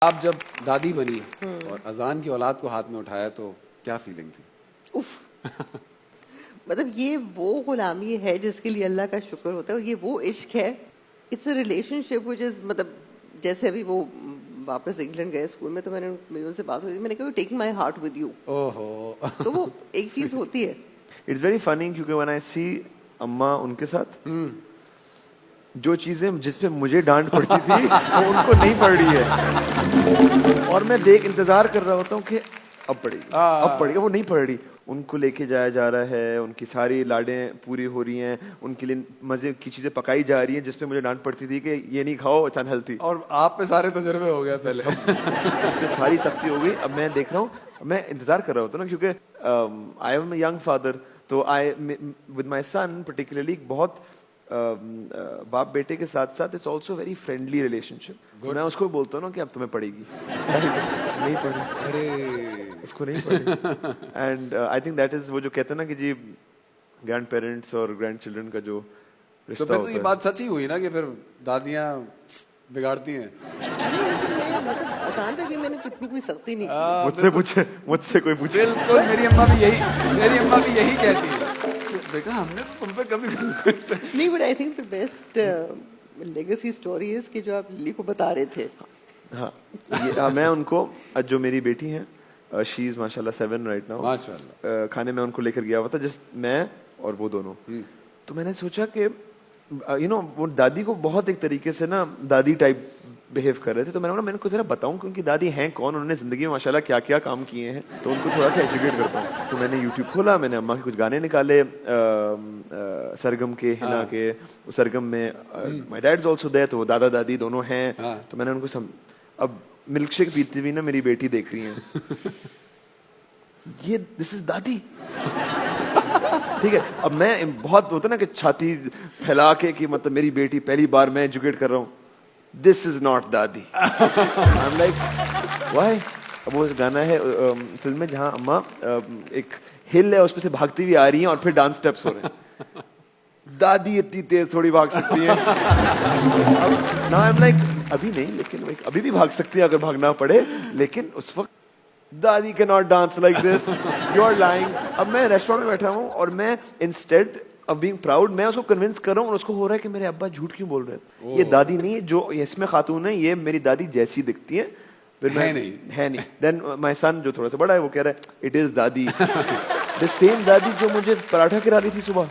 आप जब दादी बनी और अजान की औलाद को हाथ में उठाया तो क्या फीलिंग थी? उफ मतलब ये वो गुलामी है जिसके लिए अल्लाह का शुक्र होता है, और ये वो इश्क है. It's a relationship which is मतलब जैसे अभी वो वापस इंग्लैंड गए स्कूल में, तो मेरी उनसे बात हुई, मैंने कहा taking my heart with you. ओहो तो वो एक चीज होती है. इट्स वेरी फनी क्योंकि व्हेन आई सी अम्मा उनके साथ जो चीजें जिसपे मुझे डांट पड़ती थी वो उनको नहीं पड़ रही है और मैं इंतजार कर रहा होता हूँ कि अब पड़ेगी, वो नहीं पड़ रही. उनको लेके जाया जा रहा है, उनकी सारी लाडें पूरी हो रही हैं, उनके लिए मजे की चीजें पकाई जा रही हैं जिसपे मुझे डांट पड़ती थी कि ये नहीं खाओ, इट्स अनहेल्थी. और आप पे सारे तजुर्बे हो गए पहले. तो सारी सख्ती हो गई. अब मैं देख रहा हूँ, मैं इंतजार कर रहा होता ना क्योंकि आई एम यंग फादर, तो आई विद माई सन पर्टिकुलरली बहुत बाप बेटे के साथ साथ it's also very friendly relationship. मैं उसको बोलता हूँ ना कि अब तुम्हें पड़ेगी. नहीं पड़ी, अरे उसको नहीं पड़ी. And I think that is वो जो कहते हैं ना कि जी ग्रैंड पेरेंट्स और ग्रैंड चिल्ड्रन का जो तो रिश्ता फिर तो होता ये है. बात सच ही हुई ना कि फिर दादियाँ बिगाड़ती हैं. नहीं, लेकिन मैं मतलब अजान पे भी मैंने कितनी कोई सख्ती नहीं की. मुझसे कोई पूछे बिल्कुल मेरी अम्मा भी यही कहती है कि बेटा हमने तो तुम पे कभी नहीं, but I think the best legacy story is कि जो आप लिली को बता रहे थे. हाँ, मैं उनको जो मेरी बेटी है शी इज माशाल्लाह 7 राइट नाउ. माशाल्लाह. खाने में उनको लेकर गया हुआ था जस्ट मैं और वो दोनों. तो मैंने सोचा कि वो दादी को बहुत एक तरीके से ना दादी टाइप बिहेव कर रहे थे. तो मैंने बोला मैं उनको जरा बताऊं कि उनकी दादी हैं कौन, उन्होंने जिंदगी में माशाल्लाह क्या क्या काम किए हैं, तो उनको थोड़ा सा एजुकेट करता हूँ. तो मैंने यूट्यूब खोला, मैंने अम्मा के कुछ गाने निकाले सरगम के, हिना के. सरगम में my dad is also there, तो वो दादा दादी दोनों हैं. तो मैंने उनको अब मिल्क शेक पीती हुई ना मेरी बेटी देख रही है. ये दिस इज दादी. ठीक है, अब मैं बहुत होता ना कि छाती फैला के कि मतलब मेरी बेटी पहली बार मैं एजुकेट कर रहा हूँ. दिस इज नॉट दादी. I am like why. अब वो गाना है फिल्म में जहाँ अम्मा एक हिल है उसपे से भागती हुई आ रही हैं और फिर डांस स्टेप्स हो रहे हैं. दादी इतनी तेज थोड़ी भाग सकती है. अब नाउ आई एम लाइक अभी नहीं, लेकिन अभी भी भाग सकती है अगर भागना पड़े, लेकिन उस वक्त दादी can not dance like this. You are lying. अब मैं रेस्टोरेंट में बैठा हूँ और मैं इंस्टेड ऑफ बीइंग प्राउड मैं उसको कन्विंस कर रहा हूँ और उसको हो रहा है कि मेरे अब्बा झूठ क्यों बोल रहे हैं. ये दादी नहीं, जो इसमें खातून है ये मेरी दादी जैसी दिखती है. है नहीं. देन माय सन जो थोड़ा सा बड़ा है वो कह रहा है इट इज दादी. द सेम दादी जो मुझे पराठा खिला रही थी सुबह.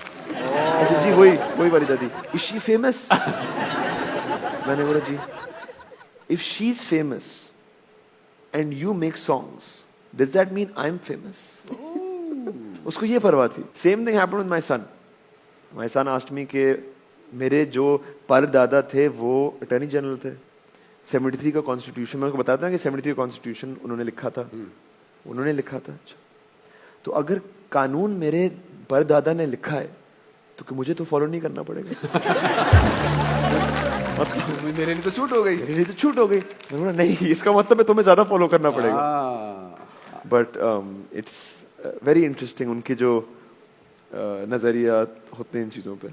जी वही वाली दादी. Is she famous? मैंने बोला जी. If she is famous and you make songs, does that mean I'm famous? उसको ये परवाह थी. Same thing happened with my son. My son asked me कि मेरे जो परदादा थे वो अटॉर्नी जनरल थे. 73 का कॉन्स्टिट्यूशन, मैं उनको बताता हूँ कि 73 का कॉन्स्टिट्यूशन उन्होंने लिखा था. तो अगर कानून मेरे परदादा ने लिखा है तो मुझे तो फॉलो नहीं करना पड़ेगा. मेरे लिए तो छूट हो गई. मैंने बोला नहीं, इसका मतलब है तुम्हें ज्यादा फॉलो करना पड़ेगा. बट इट्स वेरी इंटरेस्टिंग उनके जो नजरिया होते हैं इन चीजों पे.